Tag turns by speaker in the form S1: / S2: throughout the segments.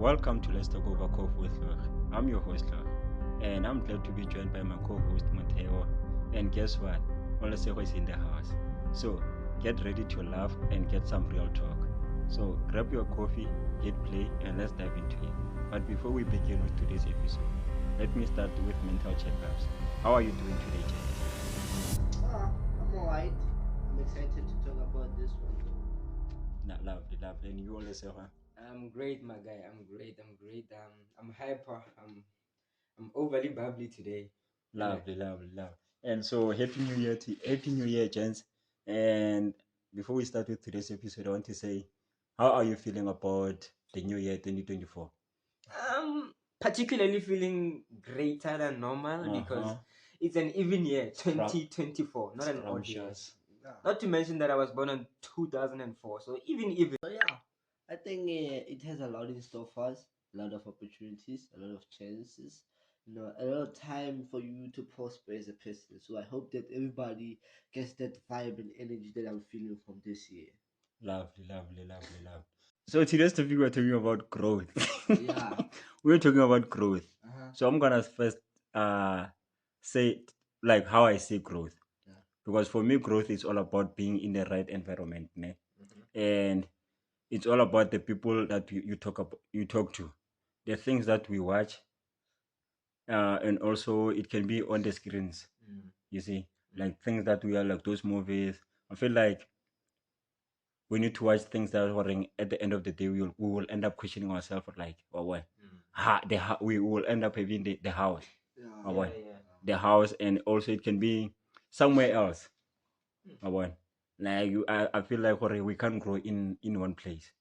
S1: Welcome to Let's Talk Over Coffee with Lor. I'm your host Lor, and I'm glad to be joined by my co-host Mateo. And guess what? Olesego is in the house. So get ready to laugh and get some real talk. So grab your coffee, hit play, and let's dive into it. But before we begin with today's episode, let me start with mental checkups. How are you doing today, Jay?
S2: I'm alright. I'm excited to talk about this one.
S1: Lovely. And you, Olesego?
S3: I'm great, my guy. I'm great. I'm hyper. I'm overly bubbly today.
S1: Lovely. And so happy New Year, gents. And before we start with today's episode, I want to say, how are you feeling about the new year 2024?
S3: I'm particularly feeling greater than normal because it's an even year, 2024, not an odd year. Not to mention that I was born in 2004, so even.
S2: So yeah, I think it has a lot in store for us. A lot of opportunities, a lot of chances. A lot of time for you to prosper as a person. So I hope that everybody gets that vibe and energy that I'm feeling from this year.
S1: Lovely. So today's topic we're talking about growth.
S2: Yeah.
S1: We're talking about growth.
S2: Uh-huh.
S1: So I'm gonna first say like how I see growth.
S2: Yeah.
S1: Because for me growth is all about being in the right environment, ne?
S2: Mm-hmm.
S1: And it's all about the people that you talk to, the things that we watch, and also it can be on the screens. You see, like things that we are like those movies. I feel like we need to watch things that are at the end of the day we will end up questioning ourselves like, oh what, we will end up having the house, or what, the house, and also it can be somewhere else, or what. Like I feel like we can't grow in one place.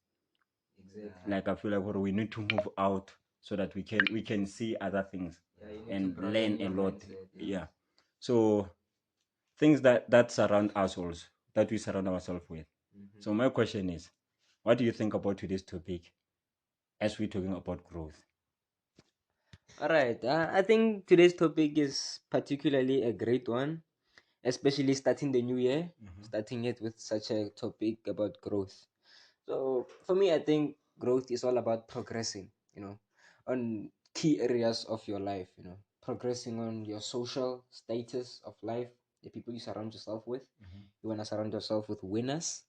S3: Exactly.
S1: Like I feel like we need to move out so that we can see other things and learn a lot. Yeah. So things that surround us also, that we surround ourselves with. So my question is, what do you think about today's topic as we're talking about growth?
S3: All right. I think today's topic is particularly a great one, especially starting the new year, starting it with such a topic about growth. So for me, I think growth is all about progressing, on key areas of your life, progressing on your social status of life, the people you surround yourself with. You want to surround yourself with winners.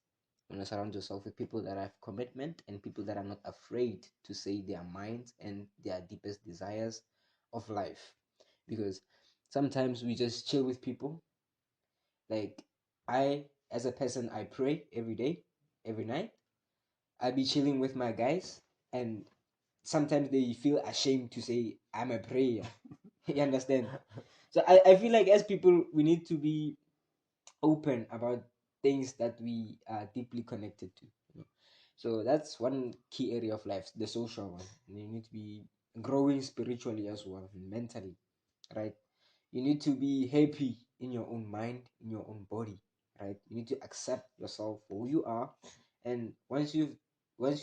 S3: You want to surround yourself with people that have commitment and people that are not afraid to say their minds and their deepest desires of life. Because sometimes we just chill with people. Like I, as a person, I pray every day, every night. I be chilling with my guys, and sometimes they feel ashamed to say I'm a prayer. You understand? So I feel like as people we need to be open about things that we are deeply connected to. So that's one key area of life, the social one. And you need to be growing spiritually as well, mentally, right? You need to be happy in your own mind, in your own body, right? You need to accept yourself for who you are, and once you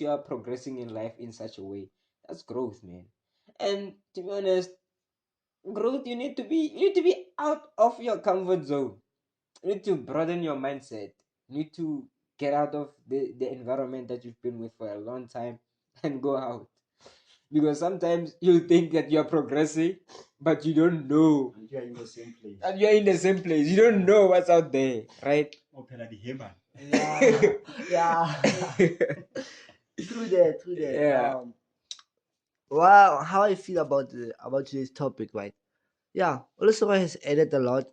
S3: are progressing in life in such a way, that's growth, man. And to be honest, growth, you need to be out of your comfort zone. You need to broaden your mindset. You need to get out of the environment that you've been with for a long time and go out. Because sometimes you think that you're progressing, but you don't know.
S1: And you are in the same place.
S3: And you're in the same place. You don't know what's out there, right?
S1: Open at the heaven.
S2: Yeah. True that.
S3: Yeah.
S2: Wow, how I feel about today's topic, right? Yeah, also has added a lot,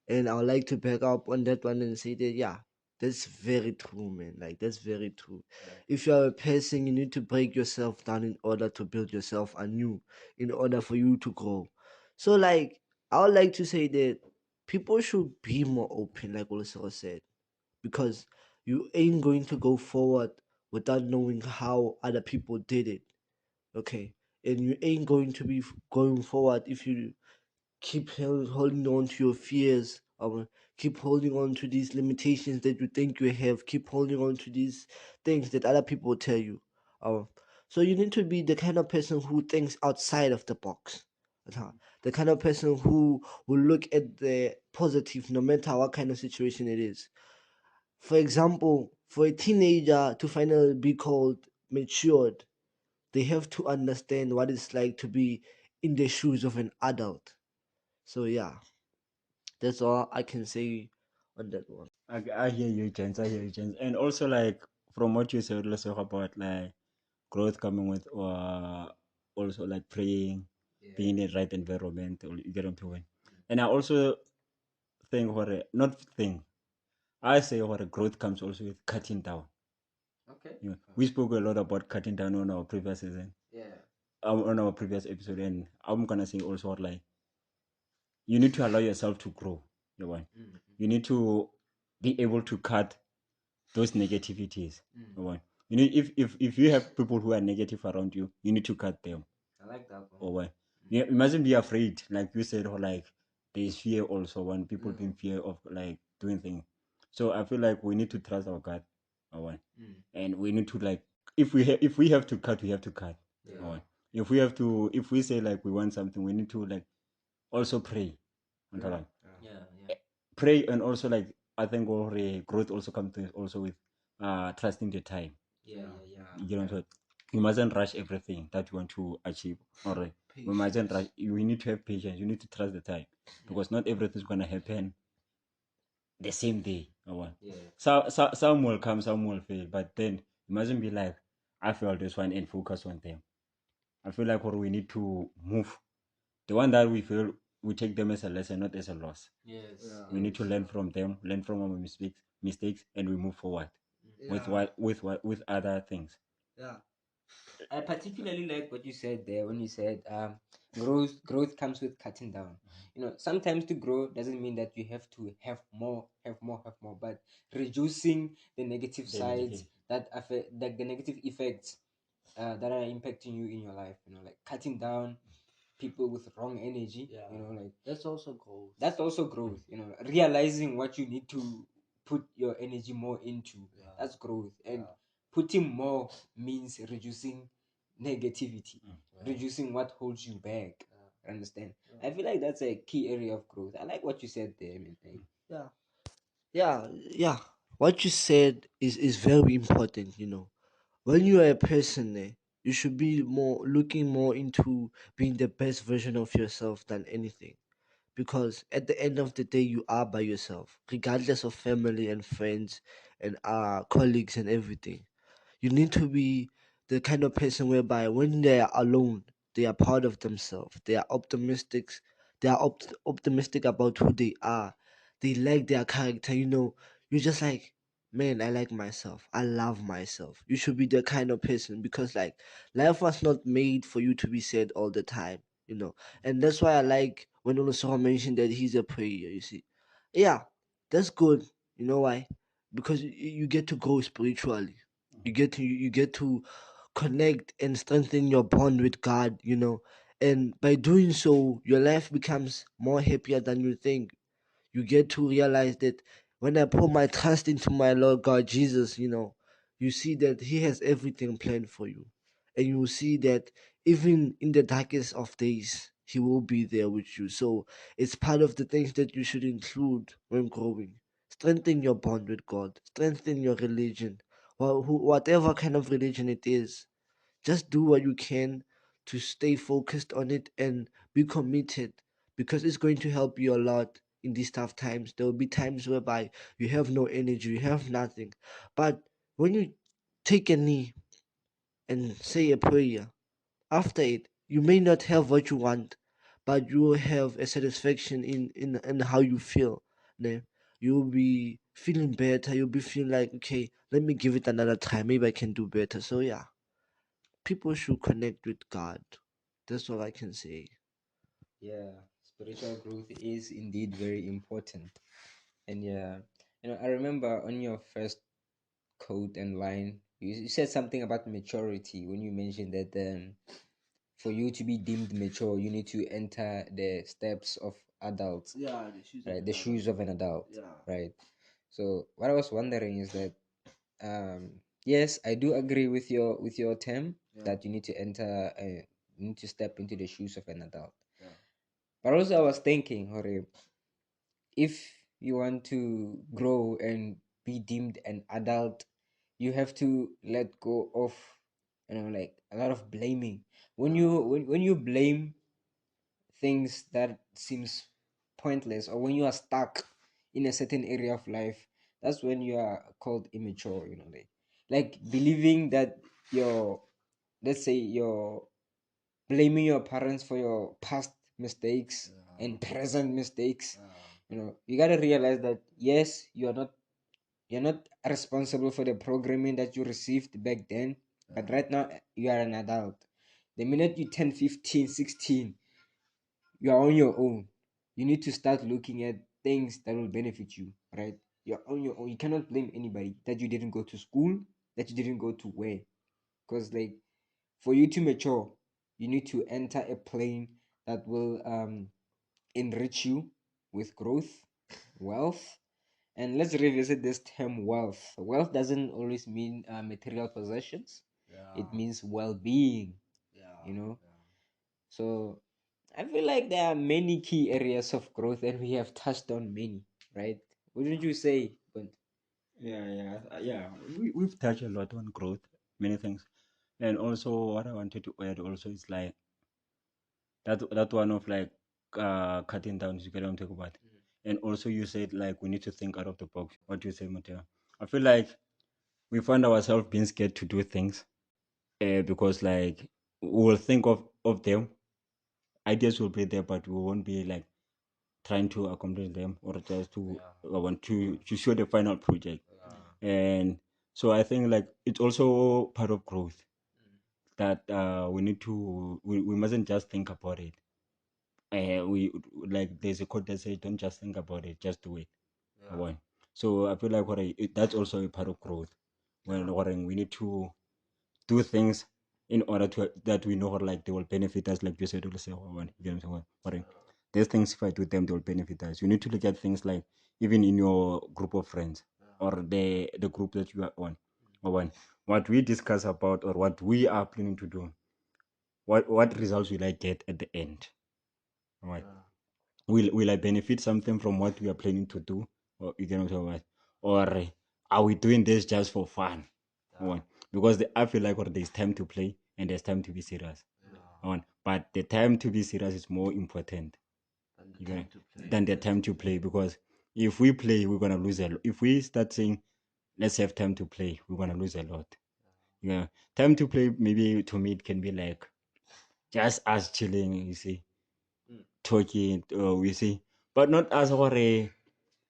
S2: and I would like to back up on that one and say that yeah, that's very true, man. Like that's very true. If you are a person, you need to break yourself down in order to build yourself anew, in order for you to grow. So like I would like to say that people should be more open, like Olusegun said, because you ain't going to go forward without knowing how other people did it. Okay, and you ain't going to be going forward if you keep holding on to your fears, keep holding on to these limitations that you think you have, keep holding on to these things that other people tell you. um so you need to be the kind of person who thinks outside of the box. The kind of person who will look at the positive no matter what kind of situation it is. For example, for a teenager to finally be called matured, they have to understand what it's like to be in the shoes of an adult. So yeah, that's all I can say on that one.
S1: I hear you, Jens. I hear you, Jens. And also, like from what you said, let's talk about like growth coming with, also like praying, being in the right environment, or you get on to win. And I also think what not think. I say what growth comes also with cutting down.
S3: Okay.
S1: You know, we spoke a lot about cutting down on our previous season,
S3: Yeah.
S1: on our previous episode, and I'm gonna say also what, like you need to allow yourself to grow. You know, you need to be able to cut those negativities. You know, you need if you have people who are negative around you, you need to cut them.
S3: I like that one.
S1: Or what? You mustn't be afraid, like you said, or like there is fear also when people being fear of like doing things. So I feel like we need to trust our God, or what? And we need to like if we have to cut, we have to cut. Or what? If we have to, if we say like we want something, we need to like also pray.
S3: Yeah. Yeah.
S1: Pray, and also like I think already growth also comes to also with trusting the time.
S3: Yeah.
S1: You know, so you mustn't rush everything that you want to achieve. All right, we mustn't rush. You need to have patience. You need to trust the time, because not everything is gonna happen the same day. Or what?
S3: Yeah.
S1: So some will come, some will fail, but then you mustn't be like I failed this one and focus on them. I feel like what we need to move, the one that we feel, we take them as a lesson, not as a loss.
S3: Yes.
S2: Yeah.
S1: We need to learn from them, learn from our mistakes, and we move forward with with other things.
S2: Yeah.
S3: I particularly like what you said there when you said growth comes with cutting down. Sometimes to grow doesn't mean that you have to have more, but reducing the negative
S1: The
S3: sides
S1: negative.
S3: that affect, like the negative effects that are impacting you in your life. Like cutting down people with wrong energy.
S2: Yeah.
S3: Like
S2: That's also growth.
S3: that's also growth. Realizing what you need to put your energy more into.
S2: Yeah.
S3: That's growth. And
S2: Yeah.
S3: putting more means reducing negativity,
S2: Yeah.
S3: reducing what holds you back.
S2: Yeah.
S3: Understand?
S2: Yeah.
S3: I feel like that's a key area of growth. I like what you said there, man.
S2: Yeah. Yeah. What you said is very important, When you are a person, you should be more looking more into being the best version of yourself than anything. Because at the end of the day, you are by yourself, regardless of family and friends and colleagues and everything. You need to be the kind of person whereby when they are alone, they are proud of themselves. They are optimistic. They are optimistic about who they are. They like their character. You're just like, man, I like myself. I love myself. You should be the kind of person because, like, life was not made for you to be sad all the time. And that's why I like when Olusola mentioned that he's a prayer. You see, yeah, that's good. You know why? Because you get to grow spiritually. You get to connect and strengthen your bond with God. And by doing so, your life becomes more happier than you think. You get to realize that when I put my trust into my Lord God Jesus, you see that He has everything planned for you. And you will see that even in the darkest of days, He will be there with you. So it's part of the things that you should include when growing. Strengthen your bond with God, strengthen your religion, whatever kind of religion it is. Just do what you can to stay focused on it and be committed because it's going to help you a lot in these tough times. There will be times whereby you have no energy, you have nothing. But when you take a knee and say a prayer, after it, you may not have what you want, but you will have a satisfaction in how you feel. Then you'll be feeling better. You'll be feeling like, okay, let me give it another time. Maybe I can do better. So yeah, people should connect with God. That's all I can say.
S3: Yeah, spiritual growth is indeed very important. And yeah, I remember on your first quote and line, you said something about maturity when you mentioned that for you to be deemed mature, you need to enter the steps of adults,
S2: Yeah, the shoes
S3: right? The shoes of an adult,
S2: Yeah.
S3: right? So what I was wondering is that, yes, I do agree with your term
S2: Yeah.
S3: that you need to enter, you need to step into the shoes of an adult.
S2: Yeah.
S3: But also, I was thinking, Hore, if you want to grow and be deemed an adult, you have to let go of like a lot of blaming. When you blame things that seems pointless, or when you are stuck in a certain area of life, that's when you are called immature. Like believing that your let's say you're blaming your parents for your past mistakes and present mistakes. You got to realize that yes, you're not responsible for the programming that you received back then, but right now you are an adult. The minute you turn 15, 16, you are on your own. You need to start looking at things that will benefit you, right? You're on your own. You cannot blame anybody that you didn't go to school, that you didn't go to where. Because, like, for you to mature, you need to enter a plane that will enrich you with growth, wealth. And let's revisit this term wealth. Wealth doesn't always mean material possessions, it means well being, you know. So I feel like there are many key areas of growth, and we have touched on many, right? Wouldn't you say? But
S1: Yeah. We've touched a lot on growth, many things. And also, what I wanted to add also is like that one of like cutting down, you get what I'm talking about. And also, you said like we need to think out of the box. What do you say, Mateo? I feel like we find ourselves being scared to do things because like we will think of them, ideas will be there, but we won't be like trying to accomplish them or just to want to show the final project. And so I think like it's also part of growth that we need to we mustn't just think about it. We like there's a quote that says don't just think about it, just do it. One. So I feel like that's also a part of growth. When we need to do things in order to that we know like they will benefit us, like you said also. You get what I'm saying? There's things if I do them, they will benefit us. You need to look at things like even in your group of friends or the group that you are on. Or one, what we discuss about or what we are planning to do. What results will I get at the end? All right. Will I benefit something from what we are planning to do? Or you can also or are we doing this just for fun? One. Because I feel like there's time to play and there's time to be serious. One. But the time to be serious is more important than the time to play, because if we play, we're gonna lose a lot. If we start saying let's have time to play, we're gonna lose a lot. Yeah. Time to play, maybe to me it can be like just us chilling, you see, talking, we see, but not as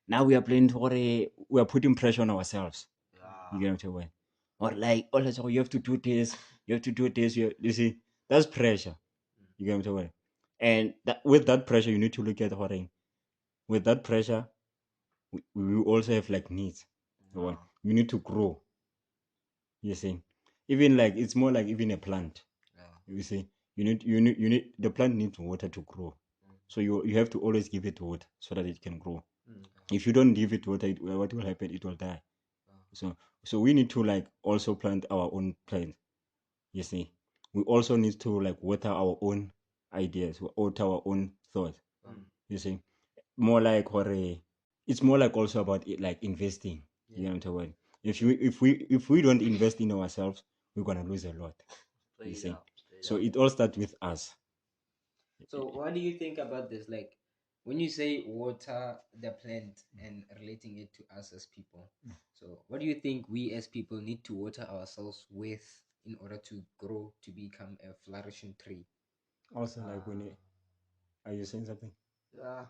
S1: now we are playing we are putting pressure on ourselves. You get what I'm saying? Or like always, you have to do this, you have to do this. You see, that's pressure. You get what I'm saying? And with that pressure, you need to look at with that pressure, we also have like needs. You need to grow. You see, even like it's more like even a plant. You see, you need the plant needs water to grow. So you have to always give it water so that it can grow. If you don't give it water, what will happen? It will die. So we need to like also plant our own plants. You see, we also need to like water our own ideas, water our own thoughts. You see, more like it's more like also about it, like investing. You know what I'm talking? If we don't invest in ourselves, we're gonna lose a lot. You see, so it all starts with us.
S3: so what do you think about this? Like when you say water the plant and relating it to us as people. So what do you think we as people need to water ourselves with in order to grow to become a flourishing tree?
S1: Also, like are you saying something?
S2: Yeah,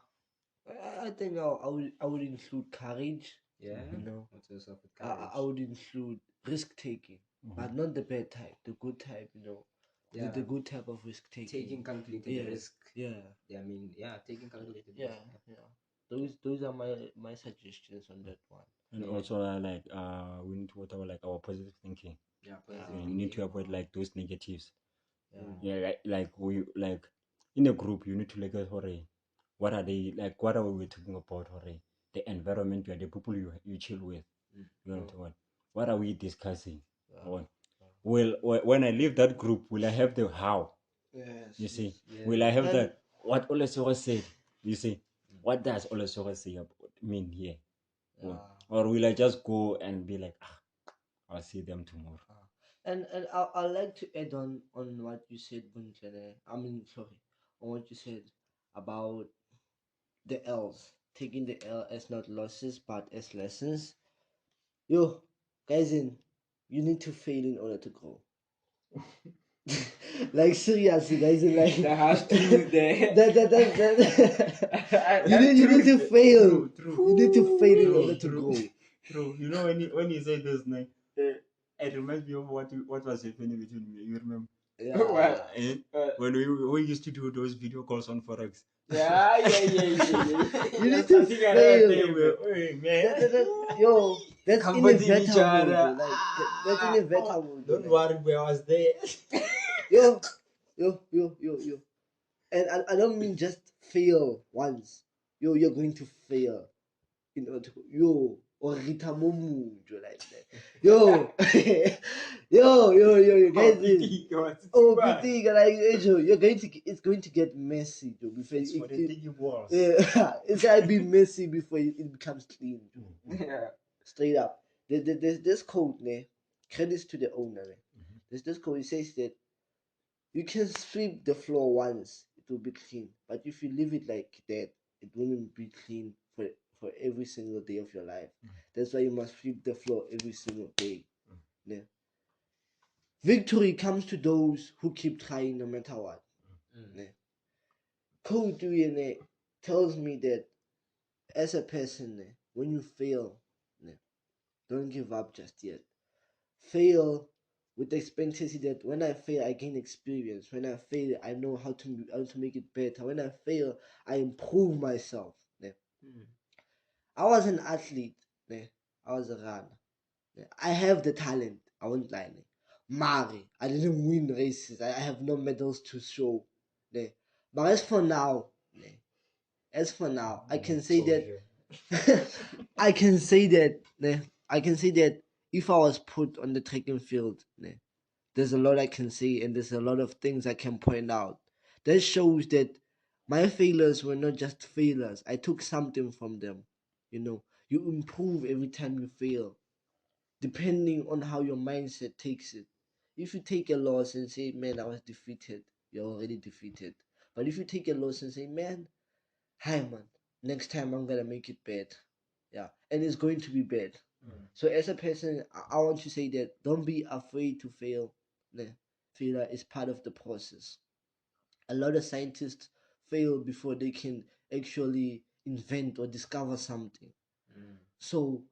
S2: I think I would include courage.
S3: Yeah.
S2: You know,
S3: What's yourself with
S2: I,
S3: courage?
S2: I would include risk taking, but not the bad type, the good type. You know,
S3: Yeah.
S2: the good type of risk taking.
S3: Taking calculated
S2: Yeah,
S3: risk.
S2: yeah,
S3: I mean, yeah, taking calculated
S2: yeah,
S3: risk.
S2: yeah. Those are my suggestions on that one.
S1: And
S3: Yeah.
S1: also like we need to water like our positive thinking.
S3: Yeah, positive
S1: You need
S3: thinking.
S1: to avoid like those negatives.
S2: Yeah.
S1: Yeah, like we like in a group, you need to look at what are they like? What are we talking about? The environment, the people you chill with. You know what are we discussing? One. Will when I leave that group, will I have the how?
S2: Yes.
S1: You see,
S3: Yeah.
S1: will I have
S2: And
S1: that? What Olesoro said? You see, what does Olesoro say mean here? Or will I just go and be like, I'll see them tomorrow?
S2: And I like to add on what you said, Buntlene. I mean, sorry, on what you said about the L's, taking the L as not losses but as lessons. Yo, guys, you need to fail in order to grow. Like seriously, guys, like
S3: The harsh truth there.
S2: you need to fail.
S1: True.
S2: You need to fail in
S1: True,
S2: order to
S1: true.
S2: grow.
S1: True. You know when you say this, like, it reminds me of what was happening between me. You remember?
S3: Well,
S2: Yeah.
S1: When we used to do those video calls on Forex.
S3: yeah.
S2: You need to
S3: Something around
S2: fail.
S3: there.
S1: Hey, man.
S2: Yo, that's
S3: Comforting each
S2: inevitable.
S3: other.
S2: Bro. Like that's inevitable.
S1: Don't
S2: Like.
S1: worry, I was there.
S2: Yo, yo. And I don't mean just fail once. Yo, you're going to fail. In order to, yo, or Rita Momu, like that. Yo, yo, guys. Oh, PT, like, you're going to, it's going to get messy, Joe. Before
S1: It's for the thingy balls.
S2: yeah, it's gotta be messy before it becomes clean, Joe.
S3: Yeah.
S2: Straight up. There's this code, ne? Credits to the owner, ne? There's this code. It says that you can sweep the floor once, it will be clean. But if you leave it like that, it won't be clean for every single day of your life. That's why you must sweep the floor every single day. Yeah. Victory comes to those who keep trying no matter what. Yeah. Code DNA tells me that as a person, when you fail, don't give up just yet. Fail with the expectancy that when I fail, I gain experience. When I fail, I know how to make it better. When I fail, I improve myself. Ne? I was an athlete. Ne? I was a runner. Ne? I have the talent. I won't lie. Ne? Mari, I didn't win races. I have no medals to show. Ne? But as for now, I can say that I can say that I can say that if I was put on the track and field, there's a lot I can say and there's a lot of things I can point out. That shows that my failures were not just failures. I took something from them. You improve every time you fail, depending on how your mindset takes it. If you take a loss and say, "Man, I was defeated," you're already defeated. But if you take a loss and say, "Man, hi man, next time I'm gonna make it bad," yeah, and it's going to be bad. So as a person, I want to say that don't be afraid to fail. Failure is part of the process. A lot of scientists fail before they can actually invent or discover something. So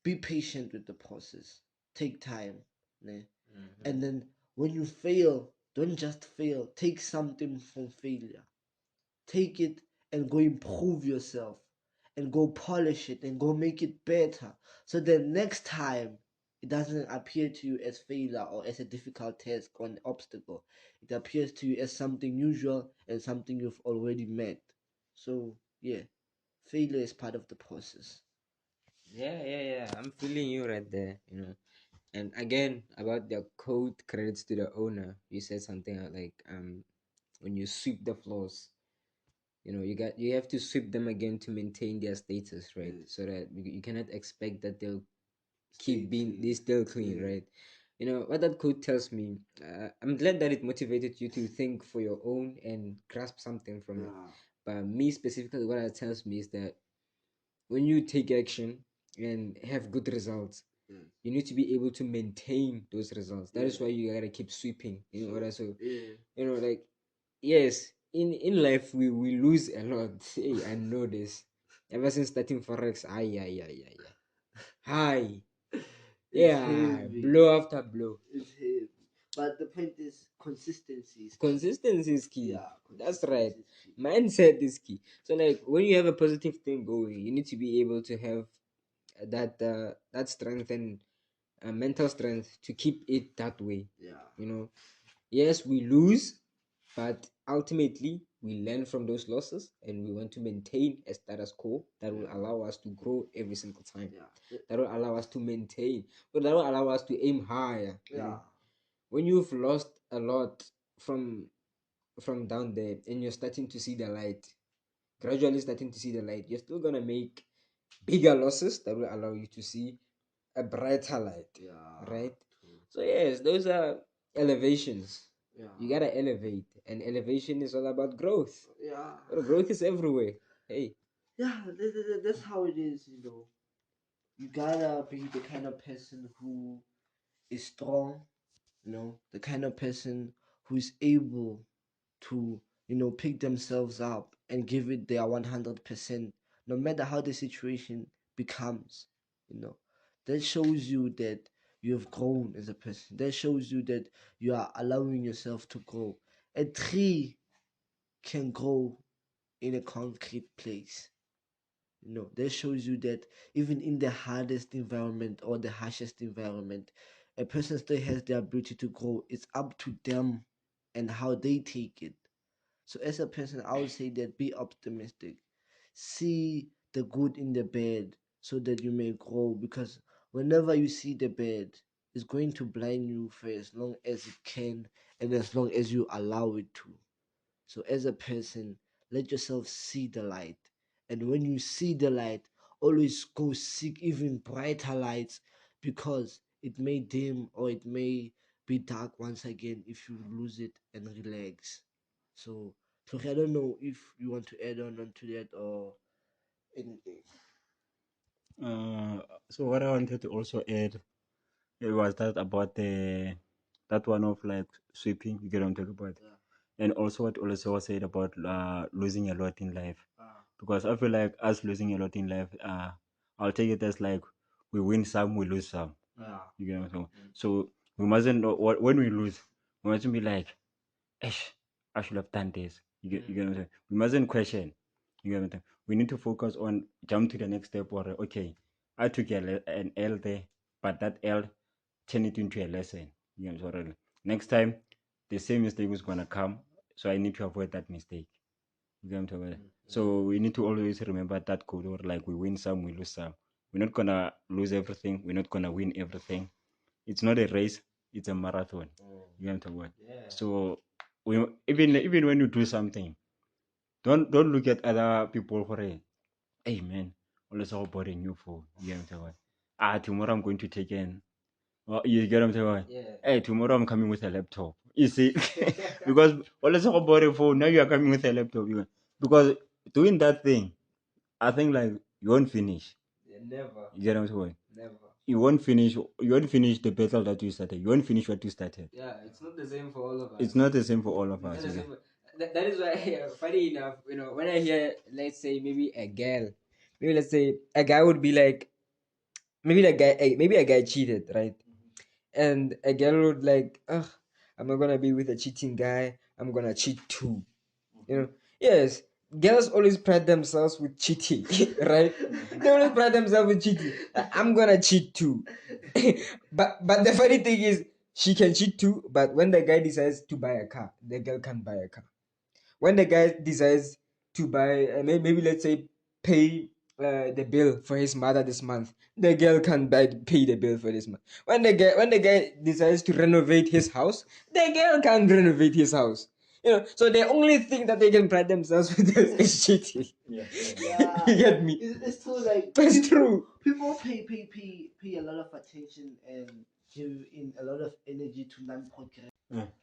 S2: be patient with the process. Take time. And then when you fail, don't just fail. Take something from failure. Take it and go improve yourself and go polish it and go make it better so that next time it doesn't appear to you as failure or as a difficult task or an obstacle. It appears to you as something usual and something you've already met. So yeah, failure is part of the process.
S3: Yeah. I'm feeling you right there, And again, about the code credits to the owner, you said something like when you sweep the floors, you have to sweep them again to maintain their status, right? So that you cannot expect that they'll keep being they still clean, right? What that quote tells me. I'm glad that it motivated you to think for your own and grasp something from it. But me specifically, what it tells me is that when you take action and have good results, you need to be able to maintain those results. That is why you gotta keep sweeping. Like, yes, in life we lose a lot. Hey, I know this. Ever since starting forex, ay. Hi. Yeah,
S2: heavy.
S3: blow after blow.
S2: It's heavy. But the point is consistency is key.
S3: Consistency is key.
S2: Yeah,
S3: That's right.
S2: consistency is key.
S3: Mindset is key. So, like, when you have a positive thing going, you need to be able to have that strength and mental strength to keep it that way.
S2: Yeah.
S3: Yes, we lose, but ultimately we learn from those losses and we want to maintain a status quo that will allow us to grow every single time. That will allow us to maintain, but that will allow us to aim higher. When you've lost a lot from down there and you're starting to see the light, gradually starting to see the light, you're still gonna make bigger losses that will allow you to see a brighter light. Right? So yes, those are elevations.
S2: Yeah.
S3: You gotta elevate, and elevation is all about growth.
S2: Yeah.
S3: Well, growth is everywhere. Hey,
S2: Yeah, that's how it is, you know. You gotta be the kind of person who is strong, you know, the kind of person who is able to, you know, pick themselves up and give it their 100%, no matter how the situation becomes, you know. That shows you that you have grown as a person. That shows you that you are allowing yourself to grow. A tree can grow in a concrete place. You know, that shows you that even in the hardest environment or the harshest environment, a person still has the ability to grow. It's up to them and how they take it. So as a person, I would say that be optimistic. See the good in the bad so that you may grow, because whenever you see the bad, it's going to blind you for as long as it can and as long as you allow it to. So, as a person, let yourself see the light. And when you see the light, always go seek even brighter lights, because it may dim or it may be dark once again if you lose it and relax. So, I don't know if you want to add on to that or anything.
S1: Uh, so what I wanted to also add, it was that about the that one of like sweeping. You get what I'm talking about,
S2: Yeah.
S1: and also what also said about losing a lot in life.
S2: Ah.
S1: Because I feel like us losing a lot in life, I'll take it as like we win some, we lose some.
S2: Yeah.
S1: You get what I'm saying? So we mustn't when we lose, we mustn't be like, "Esh, I should have done this." You get what I'm saying? We mustn't question. You get what I'm saying? We need to focus on jump to the next step. Or okay, I took an L there, but that L turn it into a lesson. You know what I'm saying? Next time, the same mistake is gonna come, so I need to avoid that mistake. You get what I'm talking about? So we need to always remember that code, or like we win some, we lose some. We're not gonna lose everything. We're not gonna win everything. It's not a race. It's a marathon. You know what I'm talking about?
S2: Yeah.
S1: So we even when you do something, don't look at other people for a hey man, always all bought a new phone. You get what I'm talking about? Tomorrow I'm going to take in. Oh, you get what I'm talking about?
S3: yeah.
S1: Hey, tomorrow I'm coming with a laptop. You see, because always all bought a phone. Now you are coming with a laptop. Because doing that thing, I think like you won't finish.
S3: Yeah, never,
S1: You get what I'm saying?
S3: never.
S1: You won't finish. You won't finish the battle that you started. You won't finish what you started.
S3: Yeah, it's not the same for all of us.
S1: It's not the same for all of
S3: It's
S1: us.
S3: not the
S1: Okay?
S3: same. That is why, funny enough, when I hear, let's say, maybe a girl, maybe let's say a guy would be like, maybe a guy cheated, right? And a girl would like, ugh, I'm not gonna be with a cheating guy. I'm gonna cheat too. Yes, girls always pride themselves with cheating, right? They always pride themselves with cheating. I'm gonna cheat too. but the funny thing is, she can cheat too. But when the guy decides to buy a car, the girl can't buy a car. When the guy decides to buy, maybe let's say pay the bill for his mother this month, the girl can pay the bill for this month. When the guy decides to renovate his house, the girl can't renovate his house. So the only thing that they can pride themselves with is cheating.
S2: Yeah.
S3: You get me?
S2: It's true. Like
S3: It's true.
S2: people pay a lot of attention and give in a lot of energy to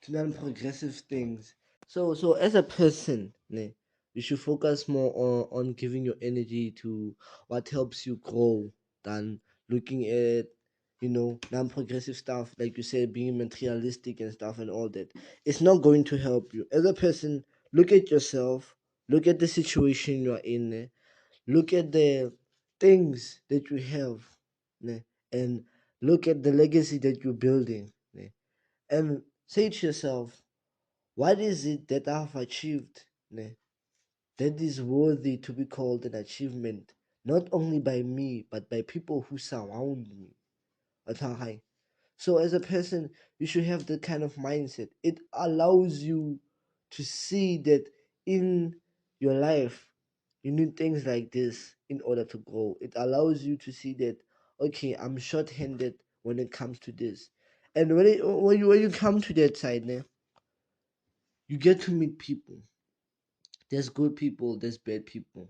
S2: non-progressive things. So as a person, ne, you should focus more on giving your energy to what helps you grow than looking at non-progressive stuff, like you said, being materialistic and stuff and all that. It's not going to help you. As a person, look at yourself, look at the situation you are in, ne, look at the things that you have, ne, and look at the legacy that you're building, ne, and say to yourself, what is it that I've achieved, ne, that is worthy to be called an achievement, not only by me, but by people who surround me? Atahai. So, as a person, you should have that kind of mindset. It allows you to see that in your life, you need things like this in order to grow. It allows you to see that, okay, I'm short-handed when it comes to this. And when you come to that side, ne, you get to meet people. There's good people, there's bad people.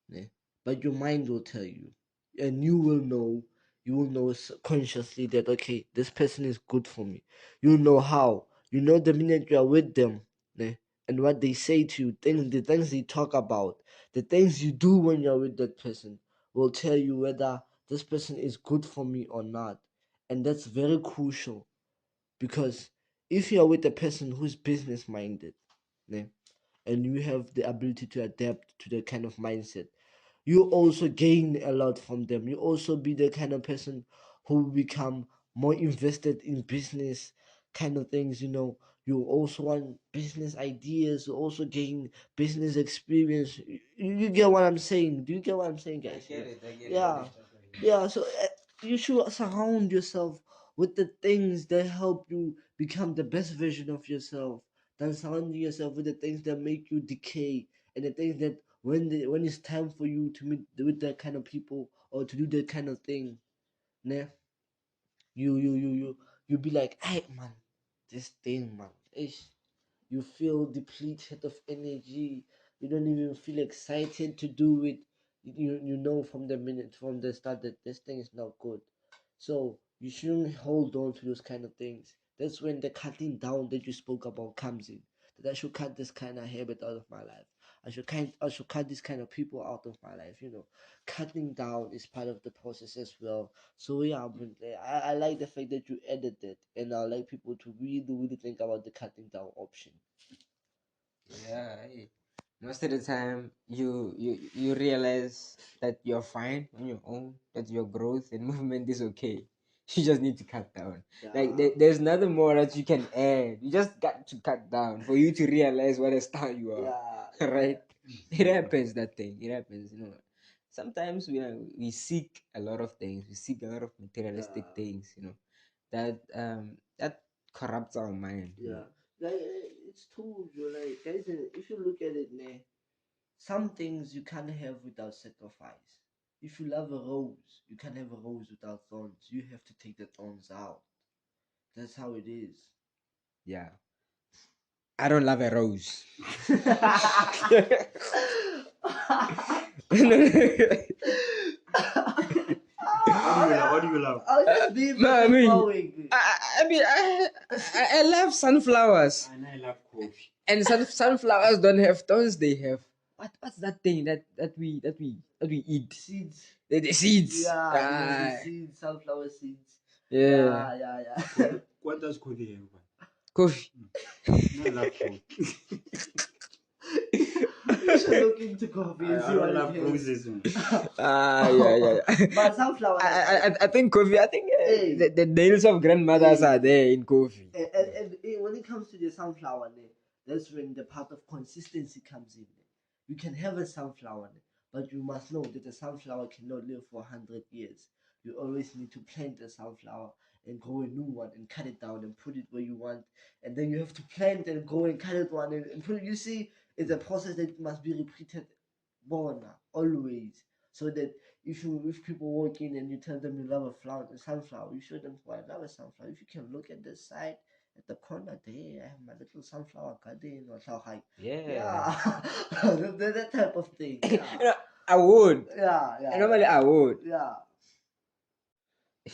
S2: Ne? But your mind will tell you. And you will know you will know consciously that okay, this person is good for me. You know how. You know the minute you are with them, né, and what they say to you, the things they talk about, the things you do when you're with that person will tell you whether this person is good for me or not. And that's very crucial because if you're with a person who's business minded, né, and you have the ability to adapt to that kind of mindset, you also gain a lot from them. You also be the kind of person who become more invested in business kind of things. You also want business ideas. You also gain business experience. You get what I'm saying? Do you get what I'm saying,
S3: I
S2: guys?
S3: get it. I get
S2: Yeah,
S3: it.
S2: yeah. So you should surround yourself with the things that help you become the best version of yourself, than surrounding yourself with the things that make you decay, and the things that when it's time for you to meet with that kind of people or to do that kind of thing, nah, you be like, hey man, this thing, man, ish. You feel depleted of energy. You don't even feel excited to do it. You know from the start that this thing is not good. So you shouldn't hold on to those kind of things. That's when the cutting down that you spoke about comes in. That I should cut this kind of habit out of my life. I should cut this kind of people out of my life. Cutting down is part of the process as well. So yeah, but I like the fact that you added that, and I like people to really think about the cutting down option.
S3: Yeah. Most of the time, you realize that you're fine on your own. That your growth and movement is okay. You just need to cut down. Like
S2: Yeah,
S3: there's nothing more that you can add. You just got to cut down for you to realize what a star you are.
S2: yeah,
S3: Right? It happens. That thing. It happens. Sometimes we seek a lot of things. We seek a lot of materialistic
S2: yeah,
S3: things. That corrupts our mind.
S2: yeah. Like it's told you, like guys, if you look at it, nah, some things you can't have without sacrifice. If you love a rose, you can't have a rose without thorns. You have to take the thorns out. That's how it is.
S3: Yeah. I don't love a rose.
S1: What do you love?
S2: I'll just leave
S3: No, I
S2: the
S3: mean,
S2: flowing.
S3: I love sunflowers,
S1: And I love coffee.
S3: and sunflowers don't have thorns. They have what's that thing that we eat?
S2: Seeds.
S3: The seeds.
S2: Yeah, the seeds, sunflower seeds.
S3: Yeah,
S2: Yeah.
S1: What does coffee have?
S3: coffee.
S1: No, I love coffee.
S2: You should look into coffee and
S1: I
S2: see what
S1: don't
S2: it
S1: love
S2: has.
S1: roses.
S3: Yeah.
S2: But sunflower,
S3: I think coffee. I think
S2: Hey.
S3: the nails of grandmothers
S2: Hey.
S3: are there in coffee.
S2: and when it comes to the sunflower, that's when the part of consistency comes in. You can have a sunflower, but you must know that the sunflower cannot live for 100 years. You always need to plant the sunflower and grow a new one and cut it down and put it where you want. And then you have to plant and go and cut it one and put it. You see, it's a process that must be repeated more always. So that if people walk in and you tell them you love a sunflower, you show them why I love a sunflower. If you can look at this side, at the corner there, I have my little sunflower garden or something.
S3: Yeah.
S2: Yeah, that type of thing. Yeah,
S3: I would.
S2: yeah.
S3: Normally, I would.
S2: Yeah,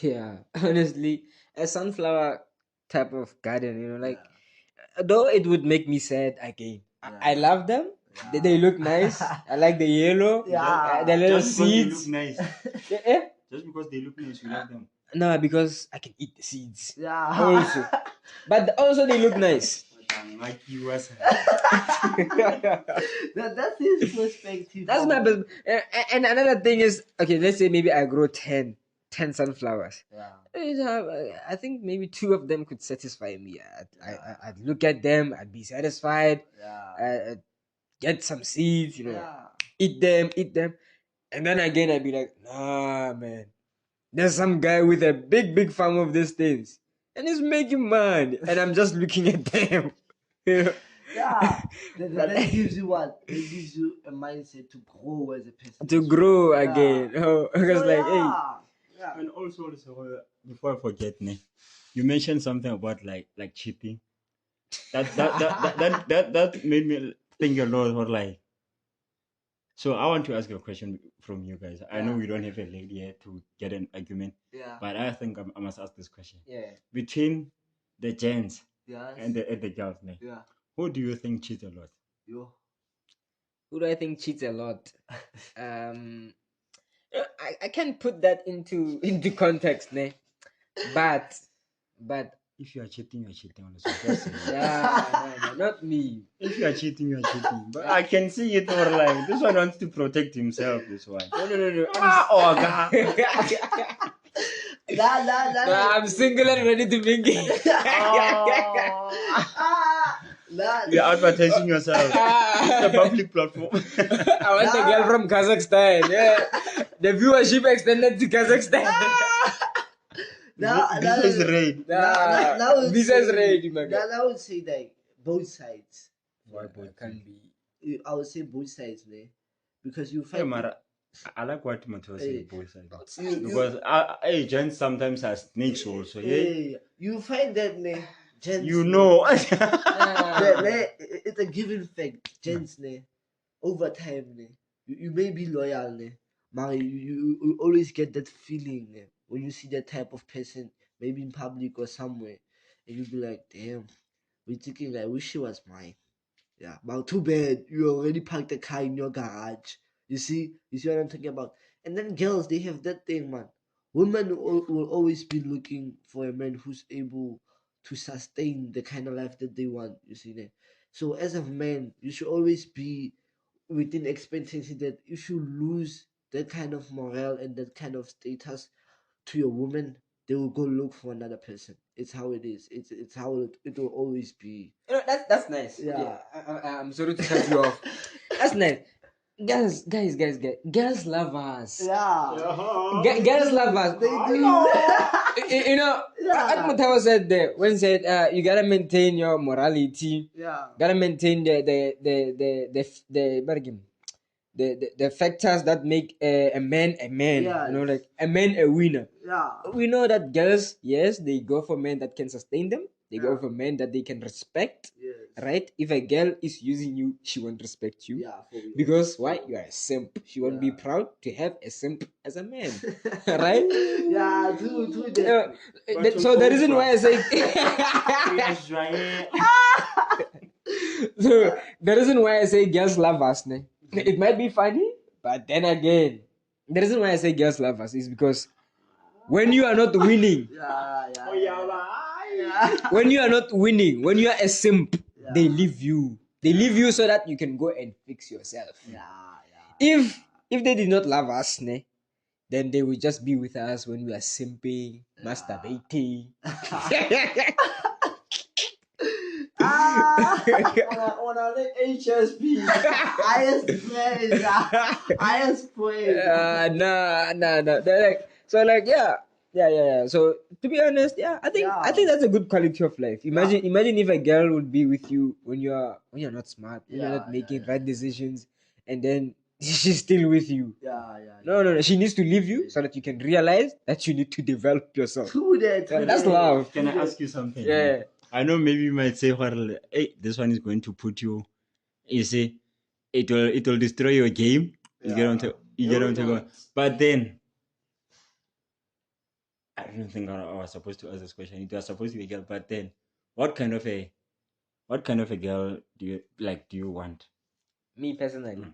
S3: Yeah, honestly, a sunflower type of garden, like
S2: yeah,
S3: though it would make me sad again. I
S2: yeah.
S3: love them. They look nice. I like the yellow,
S2: Yeah.
S3: the little
S1: Just because they look
S3: seeds.
S1: nice.
S3: Eh?
S1: Just because they look nice, you love them.
S3: No, because I can eat the seeds
S2: Yeah.
S3: also. But also they look nice.
S1: Like you was.
S2: That's his perspective.
S3: That's my best. And another thing is, okay, let's say maybe I grow 10 sunflowers. I think maybe 2 of them could satisfy me. I'd look at them, I'd be satisfied,
S2: Yeah.
S3: I'd get some seeds,
S2: Yeah.
S3: eat them. And then again, I'd be like, nah, man, there's some guy with a big farm of these things, and he's making money, and I'm just looking at them.
S2: Yeah.
S3: But
S2: That gives you what? It gives you a mindset to grow as a person.
S3: to
S2: as
S3: grow
S2: well.
S3: again. Oh, because
S2: So,
S3: like, hey,
S2: yeah.
S1: And also, before I forget, you mentioned something about like cheating. That made me think a lot. Or like, So I want to ask you a question from you guys. I know
S2: Yeah.
S1: we don't have a lady here to get an argument,
S2: Yeah.
S1: but I think I must ask this question.
S3: Yeah.
S1: Between the gents
S2: Yes.
S1: and the girls, ne,
S2: Yeah.
S1: who do you think cheats a lot?
S2: Yo.
S3: Who do I think cheats a lot? Um, I can't put that into context, ne? But
S1: If you are cheating, you are cheating. Honestly, just say it.
S3: nah, not me.
S1: If you are cheating, you are cheating. But I can see it more like this one wants to protect himself. This one.
S3: No.
S1: Oh God.
S3: I'm single and ready to mingle.
S1: You're advertising yourself. It's a public platform.
S3: I want a girl from Kazakhstan. Yeah. The viewership extended to Kazakhstan.
S1: Visa is red.
S3: Visa is ready, my guy.
S2: I would say like both sides.
S1: Why both?
S3: Can be.
S2: I would say both sides, man. Because you
S1: Hey,
S2: find
S1: Mara, I like what Matteo said,
S2: Hey.
S1: both sides.
S2: you-
S1: Because agents sometimes are snakes also. Yeah?
S2: you find that man, gents,
S1: You know.
S2: it's a given fact, gents, over time, you may be loyal, but you always get that feeling when you see that type of person, maybe in public or somewhere, and you be like, damn, we're thinking, I wish she was mine. Yeah, but too bad you already parked the car in your garage. You see what I'm talking about. And then girls, they have that thing, man. Women will always be looking for a man who's able to sustain the kind of life that they want. You see that. So as a man, you should always be within expectancy that if you lose that kind of morale and that kind of status to your woman, they will go look for another person. It's how it is. It's how it will always be.
S3: You know, that's nice.
S2: Yeah.
S3: Okay, I'm sorry to cut you off. That's nice. Guys, girls love us.
S2: Yeah.
S3: Girls love us.
S2: They do.
S3: You know,
S2: Yeah.
S3: what Matawa said there when said you gotta maintain your morality.
S2: Yeah.
S3: Gotta maintain the factors that make a man a man.
S2: Yes.
S3: You know, like a man a winner.
S2: Yeah.
S3: We know that girls, yes, they go for men that can sustain them. They go
S2: Yeah.
S3: for men that they can respect.
S2: Yes.
S3: Right? If a girl is using you, she won't respect you.
S2: Yeah. For real.
S3: Because why? You are a simp. She won't be
S2: Yeah.
S3: proud to have a simp as a man. Right?
S2: Yeah. True. That.
S3: So the reason why I say so the reason why I say girls love us, ne? It might be funny, but then again, the reason why I say girls love us is because when you are not winning, when you are not winning, when you are a simp, they leave you. They leave you so that you can go and fix yourself. If they did not love us, ne, then they would just be with us when we are simping, masturbating.
S2: On our HSP, highest praise.
S3: Nah. They're like, so like yeah. So to be honest, I think that's a good quality of life. Imagine if a girl would be with you when you're not smart, when you're not making right decisions, and then she's still with you. No. She needs to leave you so that you can realize that you need to develop yourself.
S2: True that.
S3: That's love.
S1: Can I ask you something?
S3: Yeah.
S1: I know maybe you might say, well, hey, this one is going to put you. You see, it will destroy your game. You get on to go. But then, I don't think I was supposed to ask this question. It was supposed to be a girl. But then, what kind of a girl do you like? Do you want?
S3: Me personally.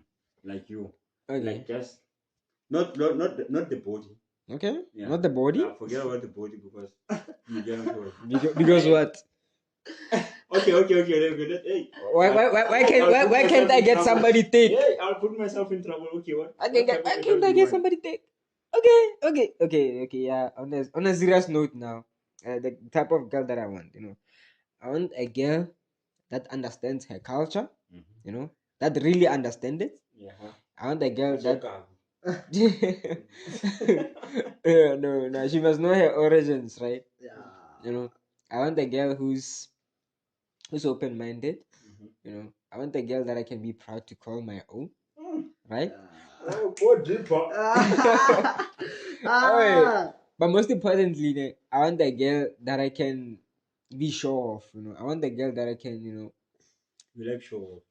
S1: Like you?
S3: Okay.
S1: Like just not the body.
S3: Okay.
S1: Yeah.
S3: Not the body.
S1: Forget about the body because you get on to it.
S3: Because what?
S1: Okay. Hey.
S3: Why can't I get somebody thick?
S1: Hey, I'll put myself in trouble. Okay, what?
S3: Why can't I get somebody thick? Okay. Yeah. On a serious note now, the type of girl that I want, I want a girl that understands her culture, that really understands it.
S1: Yeah.
S3: I want a girl that.
S1: Yeah.
S3: No, she must know her origins, right?
S2: Yeah.
S3: I want a girl who's open-minded. I want a girl that I can be proud to call my own, right?
S1: Oh, go deeper.
S3: But most importantly, I want a girl that I can be sure of. I want a girl that I can,
S1: You like show off.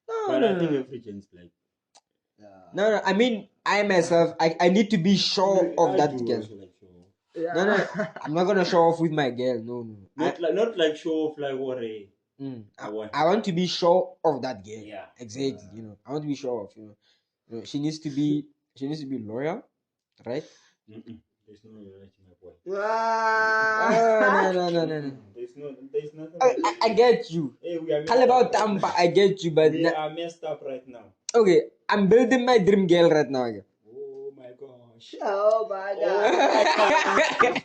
S3: No,
S1: But
S3: no,
S1: I think
S3: no.
S1: every gent's like
S3: No, I mean I myself, I need to be sure of that girl.
S2: Yeah.
S3: No, I'm not gonna show off with my girl. No.
S1: Not like show off like what a
S3: I want to be sure of that girl.
S1: Yeah.
S3: Exactly. I want to be sure of. She needs to be loyal, right?
S1: There's no loyalty, my boy.
S3: No.
S1: There's nothing.
S3: I get you.
S1: Hey, we are messed
S3: All about
S1: up right
S3: Tampa,
S1: now.
S3: I get you, but
S1: We are messed up right now.
S3: okay, I'm building my dream girl right now. Again.
S1: Oh my gosh.
S2: Oh my god.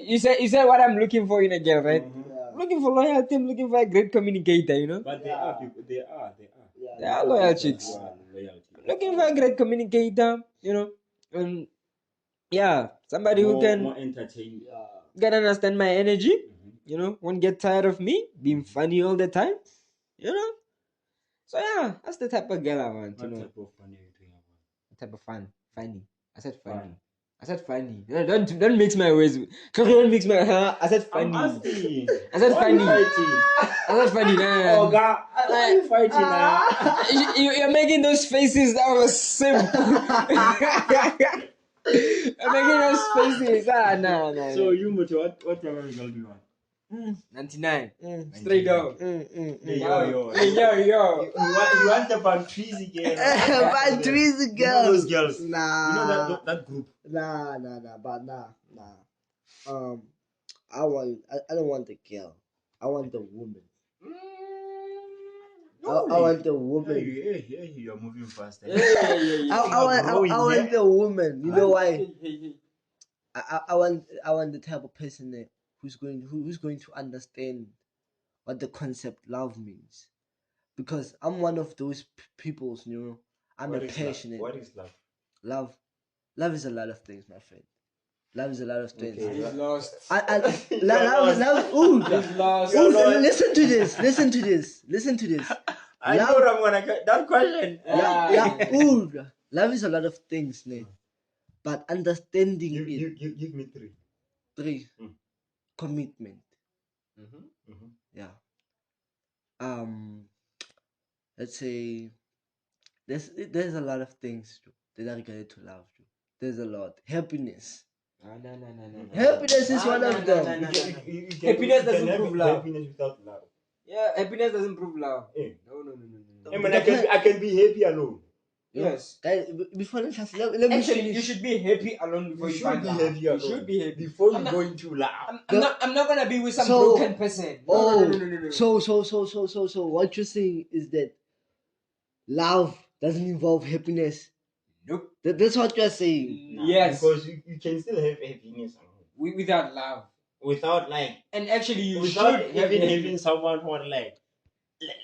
S3: You said what I'm looking for in a girl, right?
S2: Yeah.
S3: Looking for loyalty. I'm looking for a great communicator.
S1: But there are people. There are.
S3: They are loyal chicks.
S1: Who are loyalty.
S3: Looking for a great communicator. And yeah, somebody who can
S1: more entertaining.
S3: understand my energy. Won't get tired of me being funny all the time. So yeah, that's the type of girl I want.
S1: What type of fun are you doing about?
S3: Type of funny. I said funny.
S1: Fun.
S3: I said funny. No, don't mix my words. Don't mix my. I said funny.
S1: I'm asking.
S3: I said
S1: Why are you
S3: funny.
S1: fighting?
S3: I said funny.
S1: Oh God, why are you fighting now?
S3: You're making those faces that was simp. You're making those faces. No.
S1: So you, Mutu, what type of girl do you want?
S3: 99. Straight up.
S1: Hey,
S3: Yo.
S1: You want the Bantrizi girl?
S2: Bantrizi
S1: You know those girls?
S2: Nah.
S1: You know that group?
S2: Nah. But nah. I don't want the girl. I want the woman. I want the woman.
S1: Hey, you're moving fast.
S2: I want the woman. You know why? I want the type of person that who's going to understand what the concept love means, because I'm one of those people. I'm
S1: What
S2: a
S1: is
S2: passionate.
S1: What is love?
S2: Love is a lot of things, my friend. Love is a lot of things.
S1: Okay.
S3: He's lost.
S2: Love. Ooh,
S3: He's lost.
S2: listen to this.
S1: I know I'm gonna get that question.
S2: Love is a lot of things, ne? But understanding
S1: You give me three.
S2: Three. Commitment. Yeah. Let's say there's a lot of things that are related to love. There's a lot. Happiness.
S3: No.
S2: Happiness is one of them.
S3: Happiness doesn't prove love.
S1: Happiness without love.
S3: Yeah, happiness doesn't prove love.
S1: Hey.
S3: No.
S1: I mean, I can be happy alone.
S3: Yes.
S2: Guys, before let me
S3: Actually,
S2: finish.
S3: you should be happy alone before you
S1: should
S3: find
S1: be
S3: love.
S1: happy
S3: You
S1: alone.
S3: should be happy
S1: Before you go into love.
S3: I'm not gonna be with some
S2: So-
S3: broken person.
S2: Oh,
S3: No.
S2: so what you're saying is that love doesn't involve happiness.
S3: Nope.
S2: That's what you're saying.
S3: Yes.
S1: Because you can still have happiness alone.
S3: Without love.
S1: Without like.
S3: And actually, you
S1: Without
S3: should
S1: even
S3: have
S1: having someone who are like.